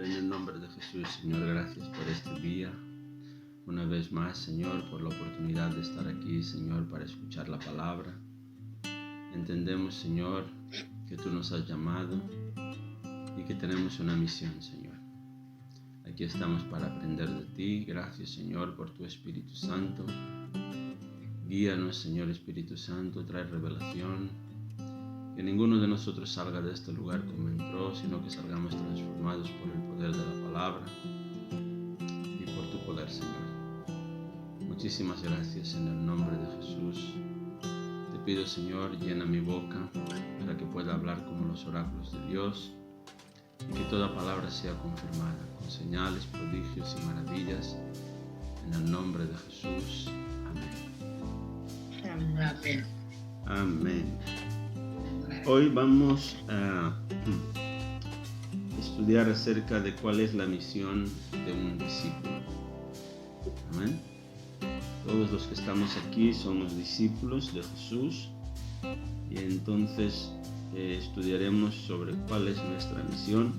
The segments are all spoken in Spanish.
En el nombre de Jesús, Señor, gracias por este día. Una vez más, Señor, por la oportunidad de estar aquí, Señor, para escuchar la palabra. Entendemos, Señor, que tú nos has llamado y que tenemos una misión, Señor. Aquí estamos para aprender de ti. Gracias, Señor, por tu Espíritu Santo. Guíanos, Señor Espíritu Santo, trae revelación. Que ninguno de nosotros salga de este lugar como entró, sino que salgamos transformados por el poder de la palabra y por tu poder, Señor. Muchísimas gracias en el nombre de Jesús. Te pido, Señor, llena mi boca para que pueda hablar como los oráculos de Dios y que toda palabra sea confirmada con señales, prodigios y maravillas en el nombre de Jesús. Amén. Amén. Amén. Hoy vamos a estudiar acerca de cuál es la misión de un discípulo. Amén. Todos los que estamos aquí somos discípulos de Jesús y entonces estudiaremos sobre cuál es nuestra misión.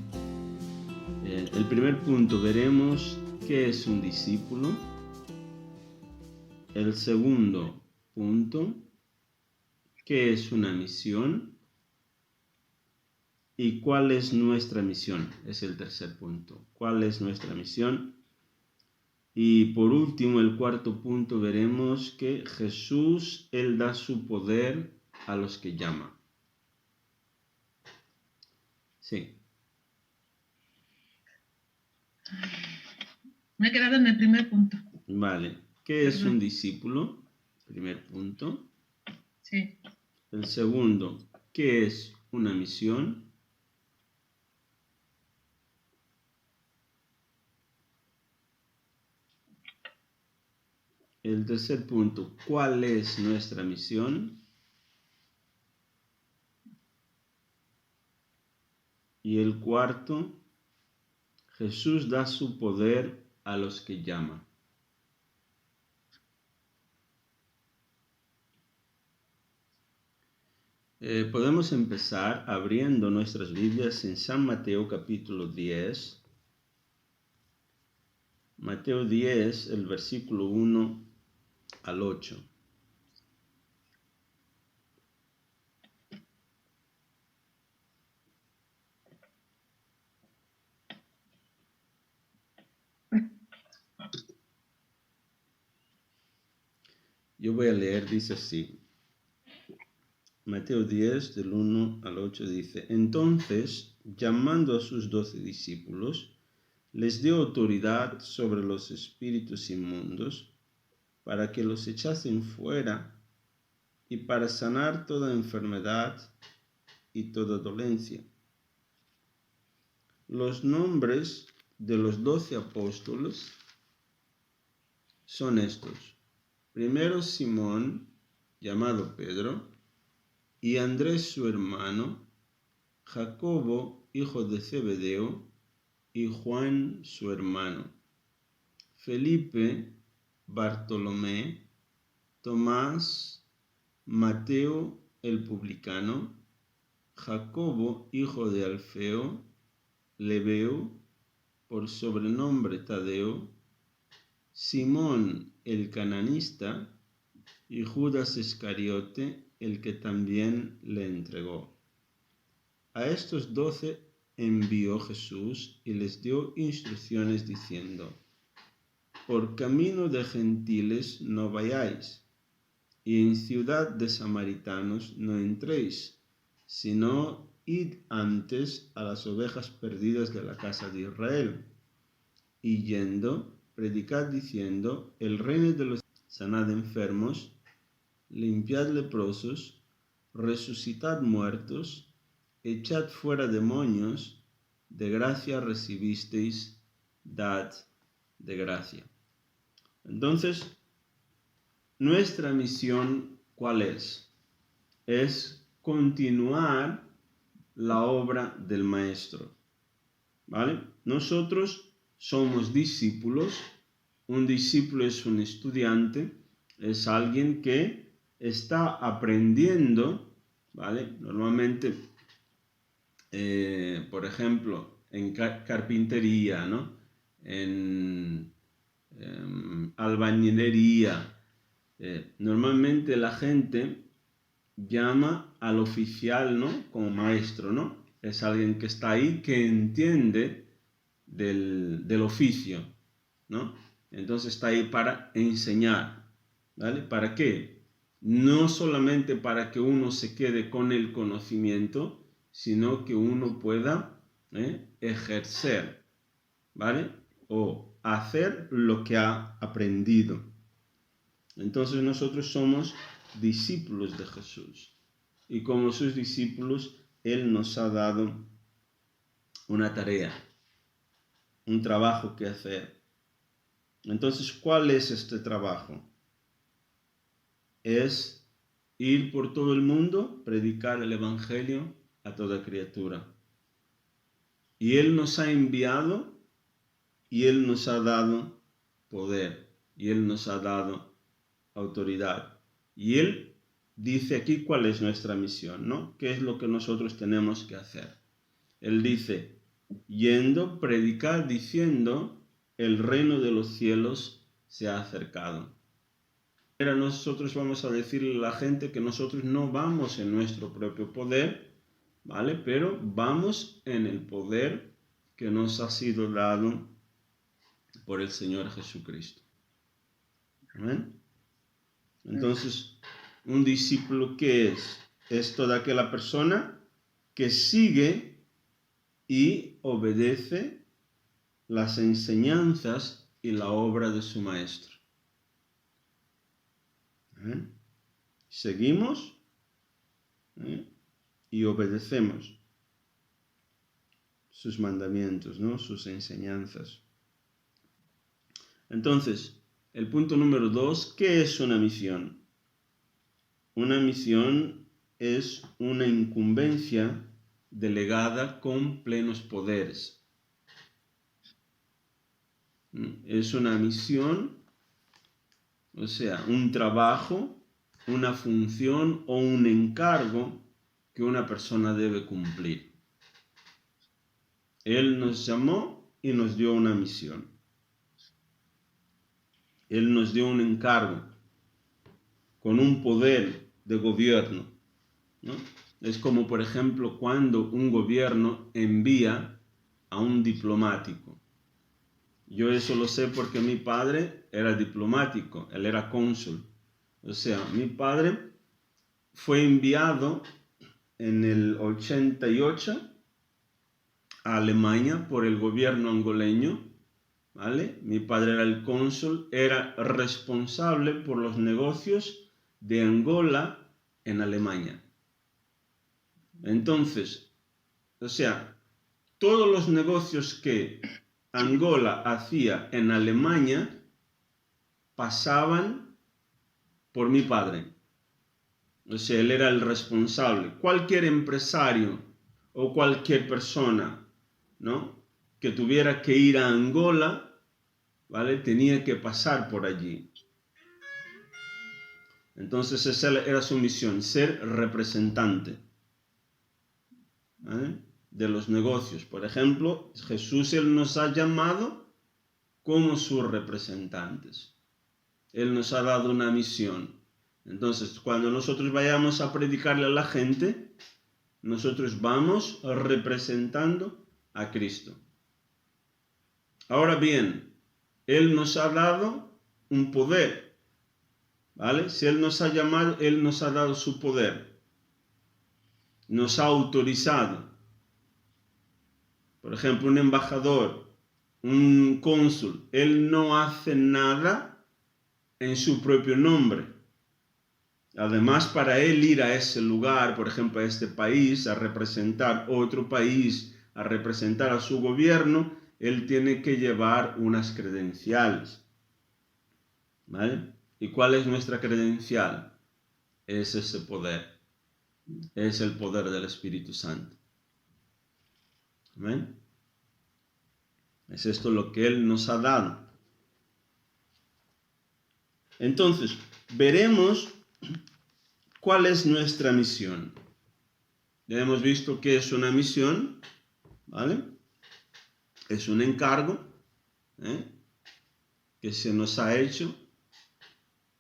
El primer punto, veremos qué es un discípulo. El segundo punto, qué es una misión. ¿Y cuál es nuestra misión? Es el tercer punto. ¿Cuál es nuestra misión? Y por último, el cuarto punto, veremos que Jesús, Él da su poder a los que llama. Sí. Me he quedado en el primer punto. Vale. ¿Qué es un discípulo? Primer punto. Sí. El segundo, ¿qué es una misión? El tercer punto, ¿cuál es nuestra misión? Y el cuarto, Jesús da su poder a los que llama. Podemos empezar abriendo nuestras Biblias en San Mateo capítulo 10. Mateo 10, el versículo 1 al 8. Yo voy a leer, dice así. Mateo 10, del 1 al 8 dice: Entonces, llamando a sus 12 discípulos, les dio autoridad sobre los espíritus inmundos para que los echasen fuera y para sanar toda enfermedad y toda dolencia. Los nombres de los 12 apóstoles son estos. Primero Simón, llamado Pedro, y Andrés su hermano, Jacobo, hijo de Zebedeo, y Juan su hermano, Felipe, Bartolomé, Tomás, Mateo el publicano, Jacobo, hijo de Alfeo, Lebeo, por sobrenombre Tadeo, Simón el cananista y Judas Iscariote, el que también le entregó. A estos 12 envió Jesús y les dio instrucciones diciendo: Por camino de gentiles no vayáis, y en ciudad de samaritanos no entréis, sino id antes a las ovejas perdidas de la casa de Israel. Y yendo, predicad diciendo: el reino de los sanad enfermos, limpiad leprosos, resucitad muertos, echad fuera demonios, de gracia recibisteis, dad de gracia. Entonces, nuestra misión, ¿cuál es? Es continuar la obra del Maestro, ¿vale? Nosotros somos discípulos. Un discípulo es un estudiante, es alguien que está aprendiendo, ¿vale? Normalmente, por ejemplo, en carpintería, ¿no? En albañilería. Normalmente la gente llama al oficial, ¿no? Como maestro, ¿no? Es alguien que está ahí, que entiende del oficio, ¿no? Entonces está ahí para enseñar, ¿vale? ¿Para qué? No solamente para que uno se quede con el conocimiento, sino que uno pueda ejercer, ¿vale? O hacer lo que ha aprendido. Entonces nosotros somos discípulos de Jesús. Y como sus discípulos, Él nos ha dado una tarea, un trabajo que hacer. Entonces, ¿cuál es este trabajo? Es ir por todo el mundo, predicar el Evangelio a toda criatura. Y Él nos ha enviado y Él nos ha dado poder y Él nos ha dado autoridad. Y Él dice aquí cuál es nuestra misión, ¿no? ¿Qué es lo que nosotros tenemos que hacer? Él dice, yendo, predicar diciendo, el reino de los cielos se ha acercado. Ahora nosotros vamos a decirle a la gente que nosotros no vamos en nuestro propio poder, ¿vale? Pero vamos en el poder que nos ha sido dado por el Señor Jesucristo. ¿Amén? Entonces, un discípulo, ¿qué es? Es toda aquella persona que sigue y obedece las enseñanzas y la obra de su maestro. Seguimos y obedecemos sus mandamientos, ¿no? Sus enseñanzas. Entonces, el punto número 2, ¿qué es una misión? Una misión es una incumbencia delegada con plenos poderes. Es una misión, o sea, un trabajo, una función o un encargo que una persona debe cumplir. Él nos llamó y nos dio una misión. Él nos dio un encargo con un poder de gobierno, ¿no? Es como, por ejemplo, cuando un gobierno envía a un diplomático. Yo eso lo sé porque mi padre era diplomático, él era cónsul. O sea, mi padre fue enviado en el 88 a Alemania por el gobierno angoleño, ¿vale? Mi padre era el cónsul, era responsable por los negocios de Angola en Alemania. Entonces, o sea, todos los negocios que Angola hacía en Alemania pasaban por mi padre. O sea, él era el responsable. Cualquier empresario o cualquier persona, ¿no?, que tuviera que ir a Angola, ¿vale?, tenía que pasar por allí. Entonces esa era su misión, ser representante, ¿vale?, de los negocios. Por ejemplo, Jesús, Él nos ha llamado como sus representantes. Él nos ha dado una misión. Entonces, cuando nosotros vayamos a predicarle a la gente, nosotros vamos representando a Cristo. Ahora bien, Él nos ha dado un poder, ¿vale? Si Él nos ha llamado, Él nos ha dado su poder. Nos ha autorizado. Por ejemplo, un embajador, un cónsul, él no hace nada en su propio nombre. Además, para él ir a ese lugar, por ejemplo, a este país, a representar otro país, a representar a su gobierno, él tiene que llevar unas credenciales, ¿vale? ¿Y cuál es nuestra credencial? Es ese poder. Es el poder del Espíritu Santo. ¿Amén? Es esto lo que Él nos ha dado. Entonces, veremos cuál es nuestra misión. Ya hemos visto qué es una misión, ¿vale? Es un encargo que se nos ha hecho.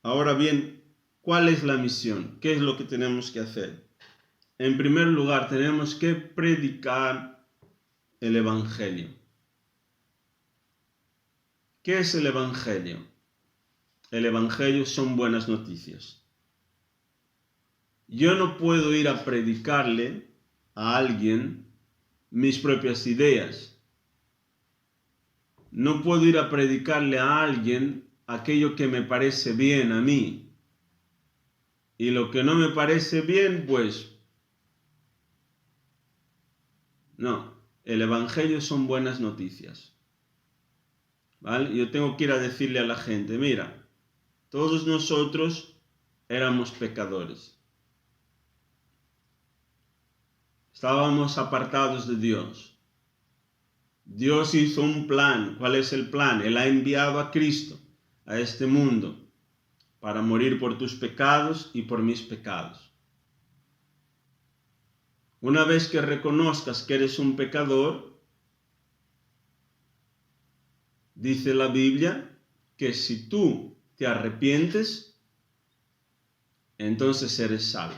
Ahora bien, ¿cuál es la misión? ¿Qué es lo que tenemos que hacer? En primer lugar, tenemos que predicar el Evangelio. ¿Qué es el Evangelio? El Evangelio son buenas noticias. Yo no puedo ir a predicarle a alguien mis propias ideas. No puedo ir a predicarle a alguien aquello que me parece bien a mí. Y lo que no me parece bien, pues no. El Evangelio son buenas noticias. ¿Vale? Yo tengo que ir a decirle a la gente, mira, todos nosotros éramos pecadores. Estábamos apartados de Dios. Dios hizo un plan. ¿Cuál es el plan? Él ha enviado a Cristo a este mundo para morir por tus pecados y por mis pecados. Una vez que reconozcas que eres un pecador, dice la Biblia que si tú te arrepientes, entonces eres salvo.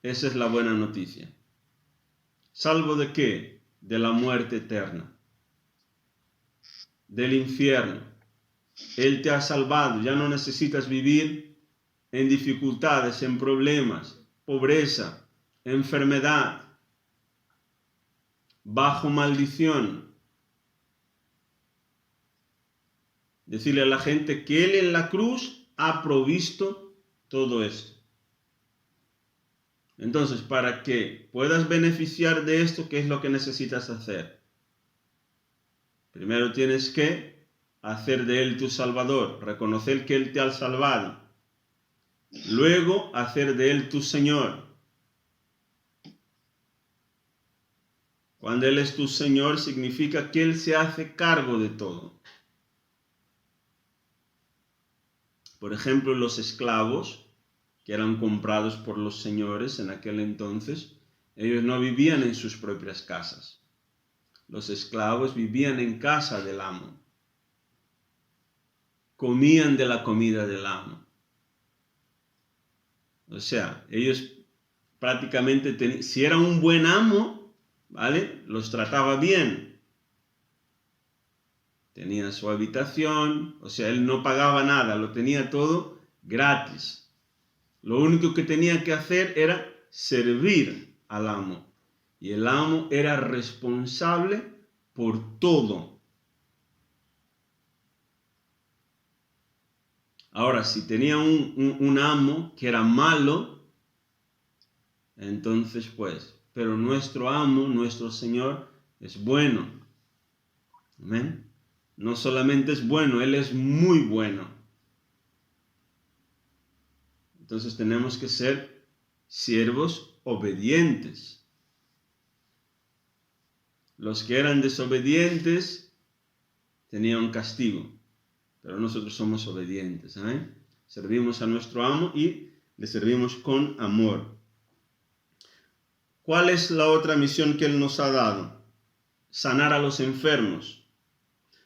Esa es la buena noticia. ¿Salvo de qué? De la muerte eterna, del infierno. Él te ha salvado, ya no necesitas vivir en dificultades, en problemas, pobreza, enfermedad, bajo maldición. Decirle a la gente que Él en la cruz ha provisto todo esto. Entonces, para que puedas beneficiar de esto, ¿qué es lo que necesitas hacer? Primero tienes que hacer de Él tu Salvador, reconocer que Él te ha salvado. Luego, hacer de Él tu Señor. Cuando Él es tu Señor, significa que Él se hace cargo de todo. Por ejemplo, los esclavos que eran comprados por los señores en aquel entonces, ellos no vivían en sus propias casas. Los esclavos vivían en casa del amo. Comían de la comida del amo. O sea, ellos prácticamente, si era un buen amo, ¿vale? Los trataba bien. Tenía su habitación, o sea, él no pagaba nada, lo tenía todo gratis. Lo único que tenía que hacer era servir al amo. Y el amo era responsable por todo. Ahora, si tenía un amo que era malo, entonces pues, pero nuestro amo, nuestro Señor, es bueno. ¿Amén? No solamente es bueno, Él es muy bueno. Entonces tenemos que ser siervos obedientes. Los que eran desobedientes tenían un castigo, pero nosotros somos obedientes. Servimos a nuestro amo y le servimos con amor. ¿Cuál es la otra misión que Él nos ha dado? Sanar a los enfermos.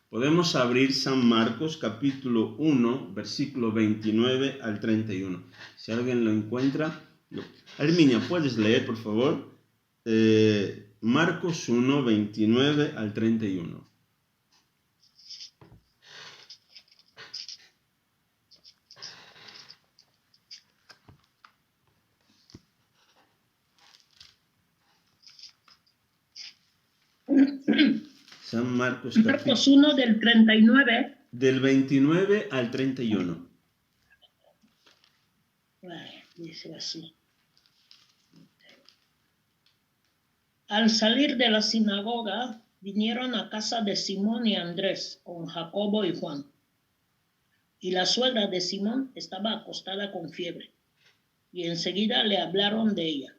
Podemos abrir San Marcos capítulo 1, versículo 29 al 31. Si alguien lo encuentra. Herminia, ¿puedes leer, por favor? Marcos 1, 29 al 31. San Marcos, Marcos 1 del 39. Del 29 al 31. Dice así. Al salir de la sinagoga, vinieron a casa de Simón y Andrés con Jacobo y Juan. Y la suegra de Simón estaba acostada con fiebre, y enseguida le hablaron de ella.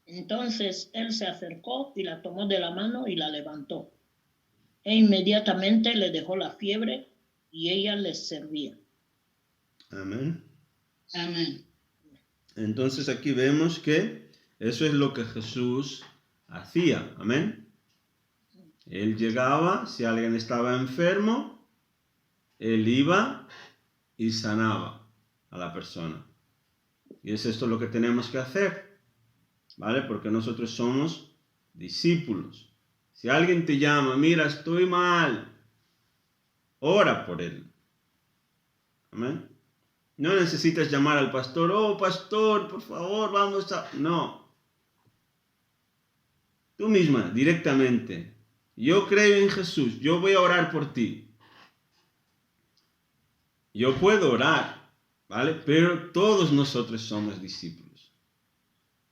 Entonces él se acercó y la tomó de la mano y la levantó. E inmediatamente le dejó la fiebre y ella les servía. Amén. Amén. Entonces aquí vemos que eso es lo que Jesús hacía. Amén. Él llegaba, si alguien estaba enfermo, él iba y sanaba a la persona. Y es esto lo que tenemos que hacer, ¿vale? Porque nosotros somos discípulos. Si alguien te llama, mira, estoy mal, ora por él. Amén. No necesitas llamar al pastor, oh pastor, por favor, vamos a... No. Tú misma, directamente. Yo creo en Jesús, yo voy a orar por ti. Yo puedo orar, ¿vale? Pero todos nosotros somos discípulos.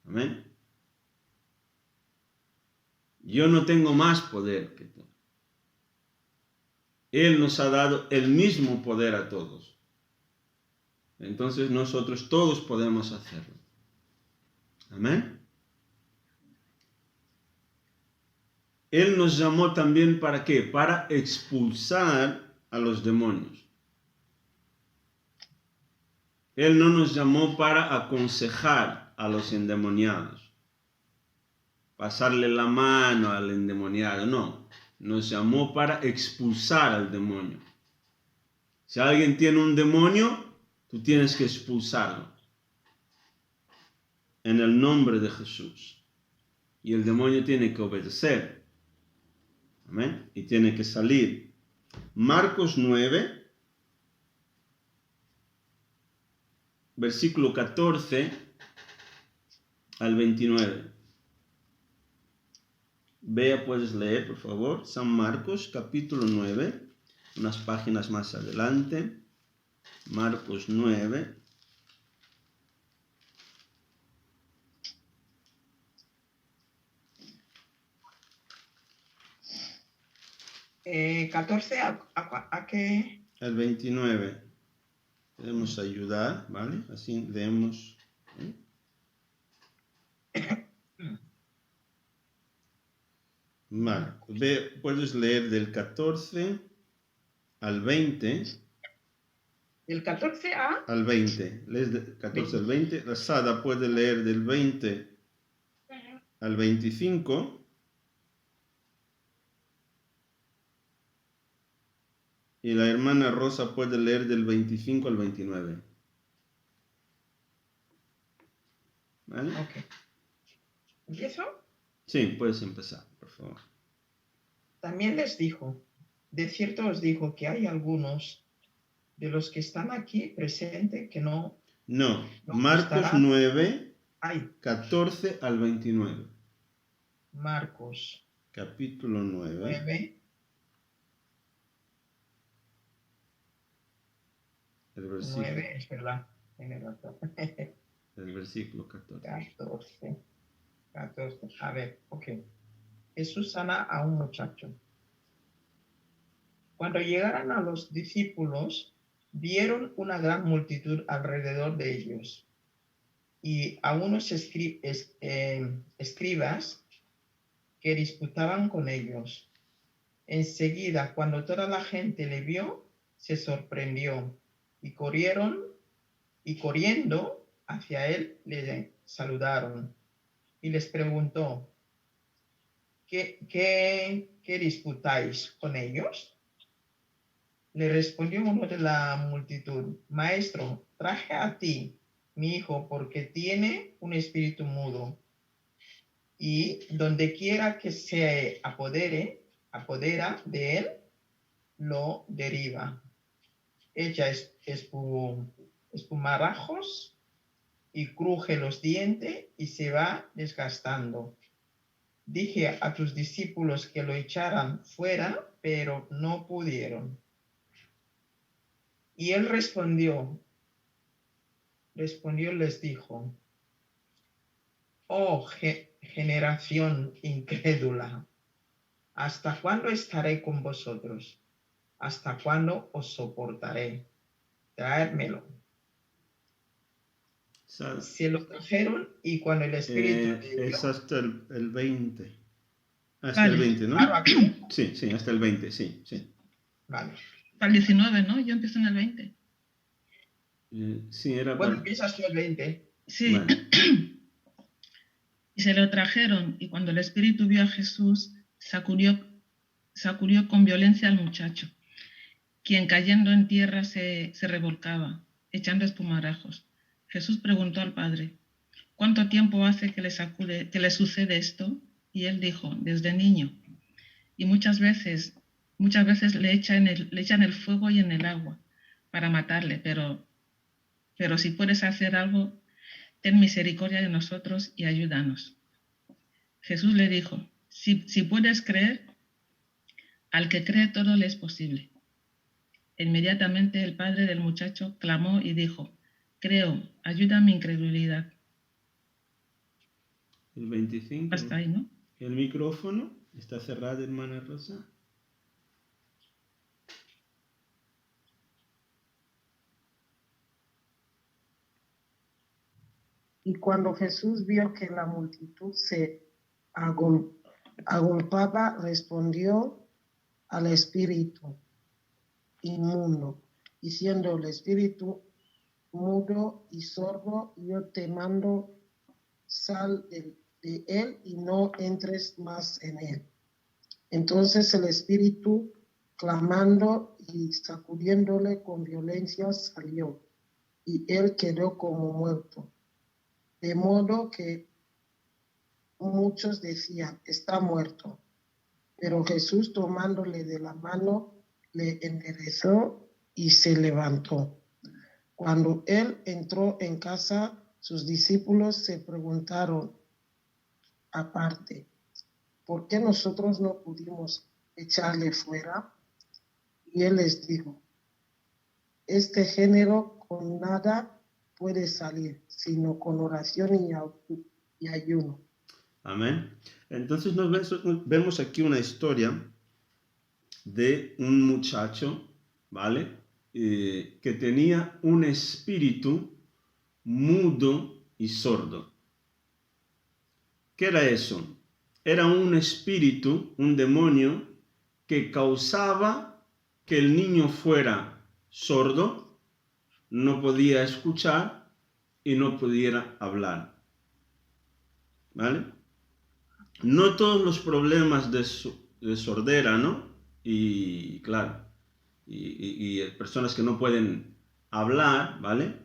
Amén. Yo no tengo más poder que tú. Él nos ha dado el mismo poder a todos. Entonces nosotros todos podemos hacerlo. Amén. Él nos llamó también ¿para qué? Para expulsar a los demonios. Él no nos llamó para aconsejar a los endemoniados, pasarle la mano al endemoniado, no. Nos llamó para expulsar al demonio. Si alguien tiene un demonio, tú tienes que expulsarlo en el nombre de Jesús. Y el demonio tiene que obedecer. Amén. Y tiene que salir. Marcos 9, versículo 14 al 29. Vea, puedes leer, por favor. San Marcos, capítulo 9, unas páginas más adelante. Marcos 9. ¿14 a qué? Al 29. Podemos ayudar, ¿vale? Así leemos. Vale. Puedes leer del 14 al 20. ¿Del 14 a? Al 20. Lees del 14 al 20. La Sada puede leer del 20 al 25. Y la hermana Rosa puede leer del 25 al 29. ¿Vale? Ok. ¿Empiezo? Sí, puedes empezar, por favor. También les dijo, de cierto os digo que hay algunos de los que están aquí presentes que no... No, Marcos 9, 14 al 29. Marcos. Capítulo 9. El versículo. 9, es verdad. El versículo 14. 14. A ver, ok. Jesús sana a un muchacho. Cuando llegaron a los discípulos, vieron una gran multitud alrededor de ellos y a unos escribas que disputaban con ellos. Enseguida, cuando toda la gente le vio, se sorprendió y corriendo hacia él, le saludaron y les preguntó, ¿qué disputáis con ellos? Le respondió uno de la multitud, Maestro, traje a ti mi hijo porque tiene un espíritu mudo y donde quiera que se apodera de él, lo deriva. Echa espumarajos y cruje los dientes y se va desgastando. Dije a tus discípulos que lo echaran fuera, pero no pudieron. Y él respondió, les dijo, oh generación incrédula, ¿hasta cuándo estaré con vosotros? ¿Hasta cuándo os soportaré? Traédmelo. Se lo trajeron y cuando el espíritu... es hasta el 20. Hasta el 20, ¿no? Claro, sí, hasta el 20, sí. Vale. Para el 19, ¿no? Yo empiezo en el 20. Sí, era bueno, para... empiezas tú el 20. Sí. Vale. Y se lo trajeron, y cuando el espíritu vio a Jesús, sacudió con violencia al muchacho, quien cayendo en tierra se revolcaba, echando espumarajos. Jesús preguntó al padre: ¿cuánto tiempo hace que le sucede esto? Y él dijo: desde niño. Y muchas veces le echan el fuego y en el agua para matarle, pero si puedes hacer algo, ten misericordia de nosotros y ayúdanos. Jesús le dijo: si puedes creer, al que cree todo le es posible. Inmediatamente el padre del muchacho clamó y dijo: creo, ayuda mi incredulidad. El 25. Hasta ahí, ¿no? El micrófono está cerrado, hermana Rosa. Y cuando Jesús vio que la multitud se agolpaba, respondió al espíritu inmundo, diciendo: el espíritu mudo y sordo, yo te mando, sal de él y no entres más en él. Entonces el espíritu, clamando y sacudiéndole con violencia, salió, y él quedó como muerto. De modo que muchos decían: está muerto. Pero Jesús, tomándole de la mano, le enderezó y se levantó. Cuando él entró en casa, sus discípulos se preguntaron aparte: ¿por qué nosotros no pudimos echarle fuera? Y él les dijo: este género con nada puede salir, sino con oración y ayuno. Amén. Entonces vemos aquí una historia de un muchacho, ¿vale? Que tenía un espíritu mudo y sordo. ¿Qué era eso? Era un espíritu, un demonio, que causaba que el niño fuera sordo, no podía escuchar y no pudiera hablar. ¿Vale? No todos los problemas de sordera, ¿no? Y claro, y personas que no pueden hablar, ¿vale?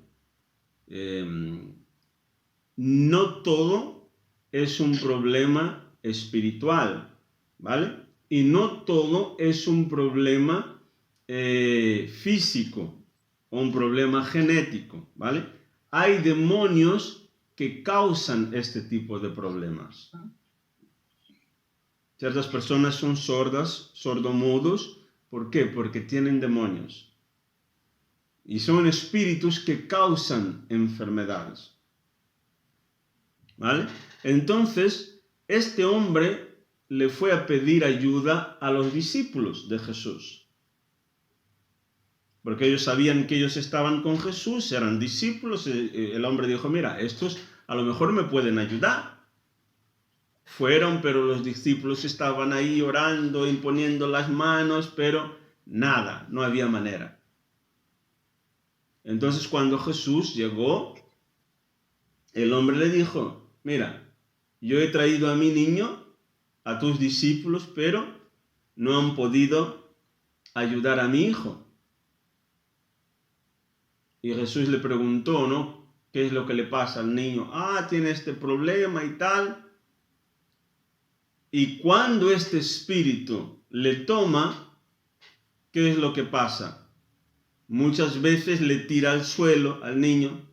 No todo es un problema espiritual, ¿vale? Y no todo es un problema físico o un problema genético, ¿vale? Hay demonios que causan este tipo de problemas. Ciertas personas son sordas, sordomudos. ¿Por qué? Porque tienen demonios. Y son espíritus que causan enfermedades. ¿Vale? Entonces, este hombre le fue a pedir ayuda a los discípulos de Jesús. Porque ellos sabían que ellos estaban con Jesús, eran discípulos. El hombre dijo: mira, estos a lo mejor me pueden ayudar. Fueron, pero los discípulos estaban ahí orando, imponiendo las manos, pero nada, no había manera. Entonces, cuando Jesús llegó, el hombre le dijo: mira, yo he traído a mi niño, a tus discípulos, pero no han podido ayudar a mi hijo. Y Jesús le preguntó, ¿no? ¿Qué es lo que le pasa al niño? Tiene este problema y tal. Y cuando este espíritu le toma, ¿qué es lo que pasa? Muchas veces le tira al suelo al niño.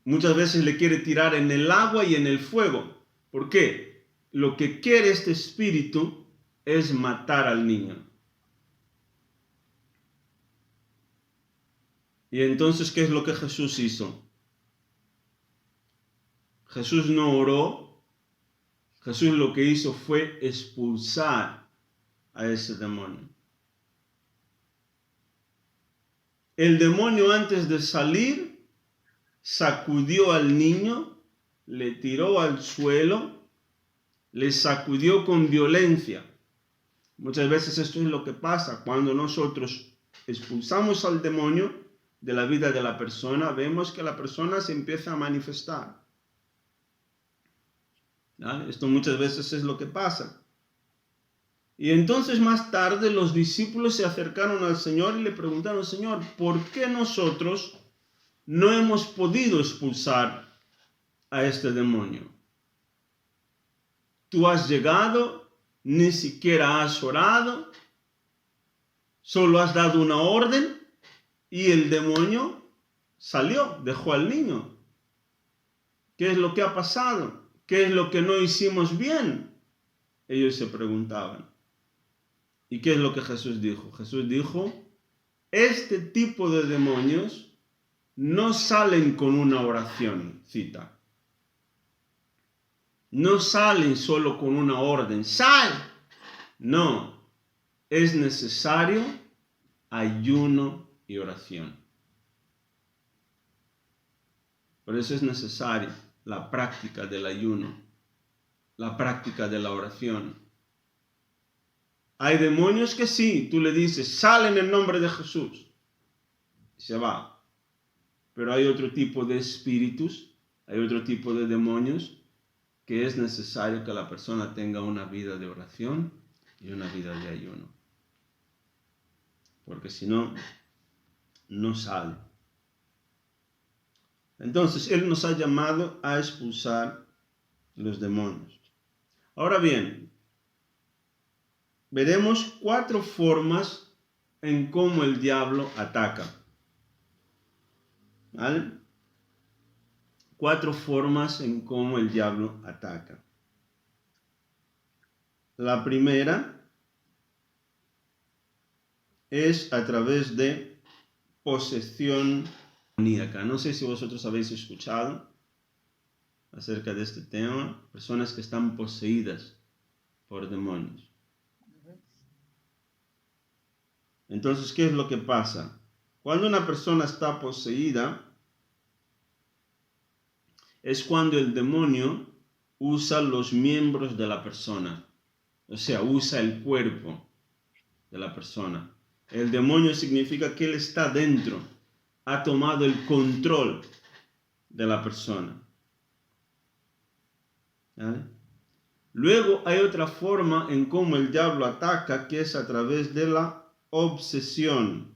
Muchas veces le quiere tirar en el agua y en el fuego. ¿Por qué? Lo que quiere este espíritu es matar al niño. Y entonces, ¿qué es lo que Jesús hizo? Jesús no oró. Jesús lo que hizo fue expulsar a ese demonio. El demonio, antes de salir, sacudió al niño, le tiró al suelo, le sacudió con violencia. Muchas veces esto es lo que pasa cuando nosotros expulsamos al demonio de la vida de la persona. Vemos que la persona se empieza a manifestar. ¿Vale? Esto muchas veces es lo que pasa. Y entonces más tarde los discípulos se acercaron al Señor y le preguntaron: Señor, ¿por qué nosotros no hemos podido expulsar a este demonio? Tú has llegado, ni siquiera has orado, solo has dado una orden y el demonio salió, dejó al niño. ¿Qué es lo que ha pasado? ¿Qué es lo que no hicimos bien? Ellos se preguntaban. ¿Y qué es lo que Jesús dijo? Jesús dijo: este tipo de demonios no salen con una oración, cita. No salen solo con una orden. ¡Sal! No. Es necesario ayuno y oración. Por eso es necesaria la práctica del ayuno, la práctica de la oración. Hay demonios que sí, tú le dices: sal en el nombre de Jesús, se va. Pero hay otro tipo de espíritus, hay otro tipo de demonios que es necesario que la persona tenga una vida de oración y una vida de ayuno. Porque si no, no sale. Entonces, Él nos ha llamado a expulsar los demonios. Ahora bien, veremos 4 formas en cómo el diablo ataca. ¿Vale? 4 formas en cómo el diablo ataca. La primera es a través de posesión demoníaca. No sé si vosotros habéis escuchado acerca de este tema. Personas que están poseídas por demonios. Entonces, ¿qué es lo que pasa? Cuando una persona está poseída, es cuando el demonio usa los miembros de la persona. O sea, usa el cuerpo de la persona. El demonio significa que él está dentro, ha tomado el control de la persona. ¿Vale? Luego hay otra forma en cómo el diablo ataca, que es a través de la obsesión.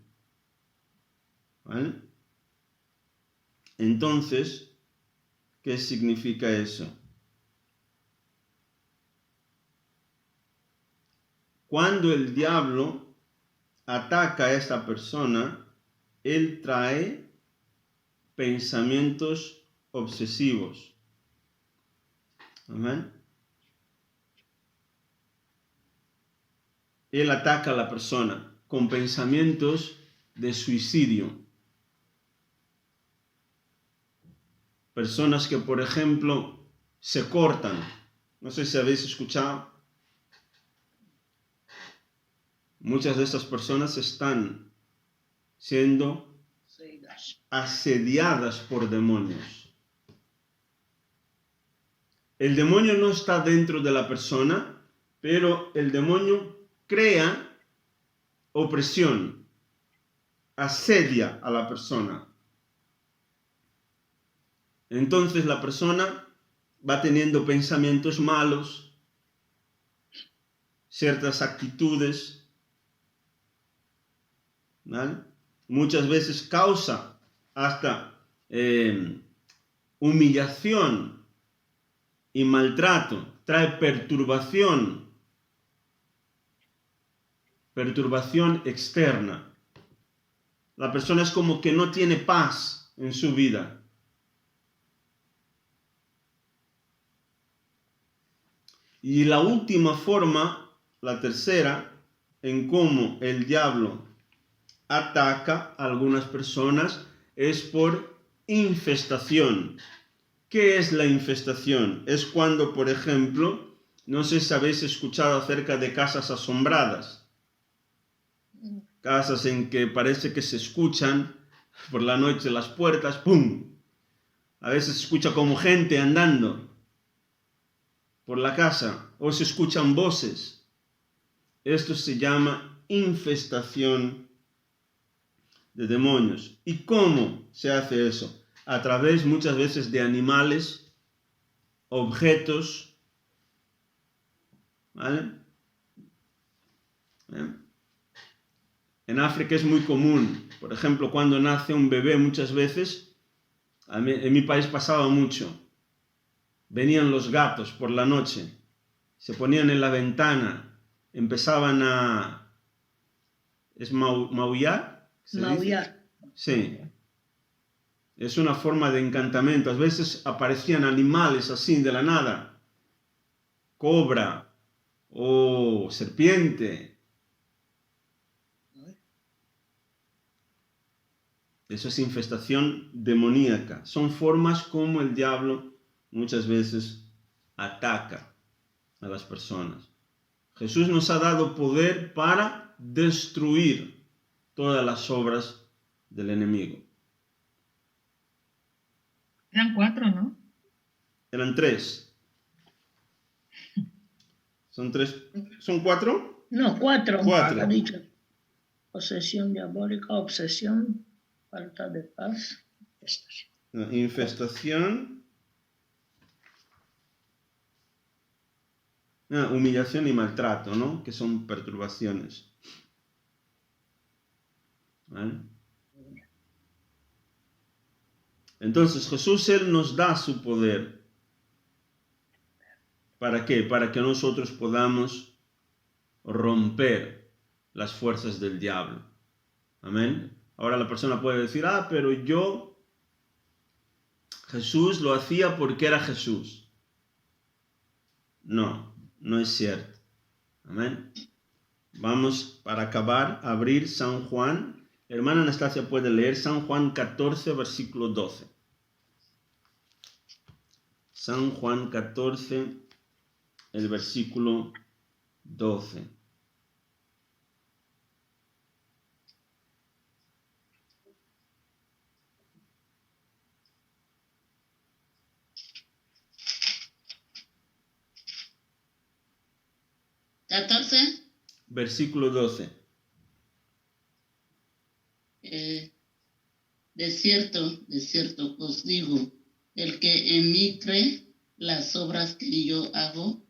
¿Vale? Entonces, ¿qué significa eso? Cuando el diablo ataca a esta persona, él trae pensamientos obsesivos. ¿Amén? Él ataca a la persona con pensamientos de suicidio. Personas que, por ejemplo, se cortan. No sé si habéis escuchado. Muchas de estas personas están siendo asediadas por demonios. El demonio no está dentro de la persona, pero el demonio crea opresión, asedia a la persona. Entonces la persona va teniendo pensamientos malos, ciertas actitudes, ¿vale? Muchas veces causa hasta humillación y maltrato, trae perturbación externa. La persona es como que no tiene paz en su vida. Y la última forma, la tercera, en cómo el diablo ataca a algunas personas es por infestación. ¿Qué es la infestación? Es cuando, por ejemplo, no sé si habéis escuchado acerca de casas asombradas. Casas en que parece que se escuchan por la noche las puertas, ¡pum! A veces se escucha como gente andando por la casa, o se escuchan voces. Esto se llama infestación de demonios. ¿Y cómo se hace eso? A través muchas veces de animales, objetos, ¿Vale? En África es muy común, por ejemplo, cuando nace un bebé muchas veces, en mi país pasaba mucho, venían los gatos por la noche, se ponían en la ventana, empezaban a... ¿Es maullar? Maullar. Sí. Es una forma de encantamiento. A veces aparecían animales así de la nada. Cobra o serpiente. Eso es infestación demoníaca. Son formas como el diablo muchas veces ataca a las personas. Jesús nos ha dado poder para destruir todas las obras del enemigo. Eran 4, ¿no? Eran 3. ¿Son 3? ¿Son 4? No, 4. 4. Ha dicho. Posesión diabólica, obsesión, falta de paz, infestación. Infestación, humillación y maltrato, ¿no? Que son perturbaciones. ¿Vale? Entonces Jesús, Él nos da su poder. ¿Para qué? Para que nosotros podamos romper las fuerzas del diablo. Amén. Ahora la persona puede decir, pero Jesús lo hacía porque era Jesús. No, no es cierto. Amén. Vamos, para acabar, a abrir San Juan. Hermana Anastasia puede leer San Juan 14, versículo 12. San Juan 14, el versículo 12. ¿14? Versículo 12. De cierto os digo, el que en mí cree, las obras que yo hago,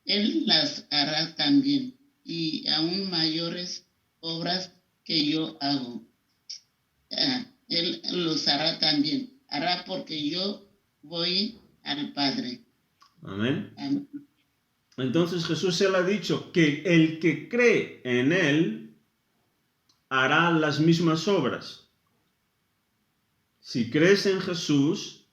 él las hará también, y aún mayores obras que yo hago. Él los hará también, hará porque yo voy al Padre. Amén. Amén. Entonces Jesús, Él ha dicho que el que cree en Él hará las mismas obras. Si crees en Jesús,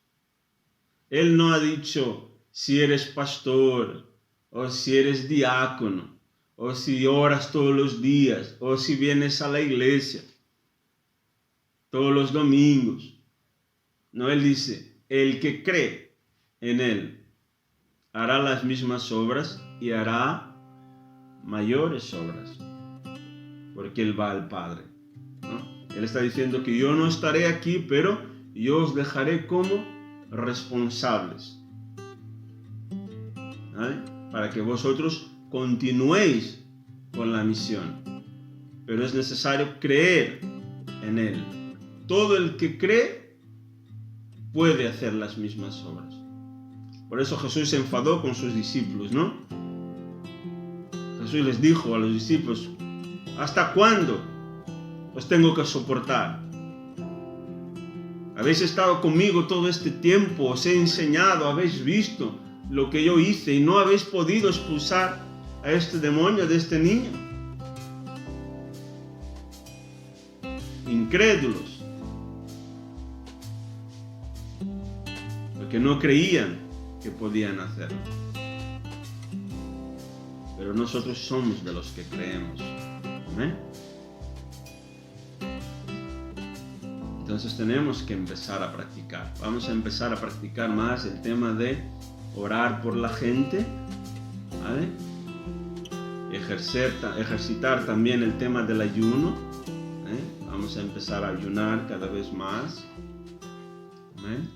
Él no ha dicho si eres pastor, o si eres diácono, o si oras todos los días, o si vienes a la iglesia todos los domingos. No, Él dice, el que cree en Él hará las mismas obras y hará mayores obras, porque Él va al Padre, ¿no? Él está diciendo que yo no estaré aquí, pero yo os dejaré como responsables, ¿vale? Para que vosotros continuéis con la misión. Pero es necesario creer en Él. Todo el que cree puede hacer las mismas obras. Por eso Jesús se enfadó con sus discípulos, ¿no? Jesús les dijo a los discípulos, ¿hasta cuándo os tengo que soportar? Habéis estado conmigo todo este tiempo, os he enseñado, habéis visto lo que yo hice y no habéis podido expulsar a este demonio de este niño. Incrédulos, porque no creían que podían hacerlo. Pero nosotros somos de los que creemos. ¿Amén? Entonces tenemos que empezar a practicar. Vamos a empezar a practicar más el tema de orar por la gente, ¿vale? Ejercitar también el tema del ayuno, ¿eh? Vamos a empezar a ayunar cada vez más. ¿Amén?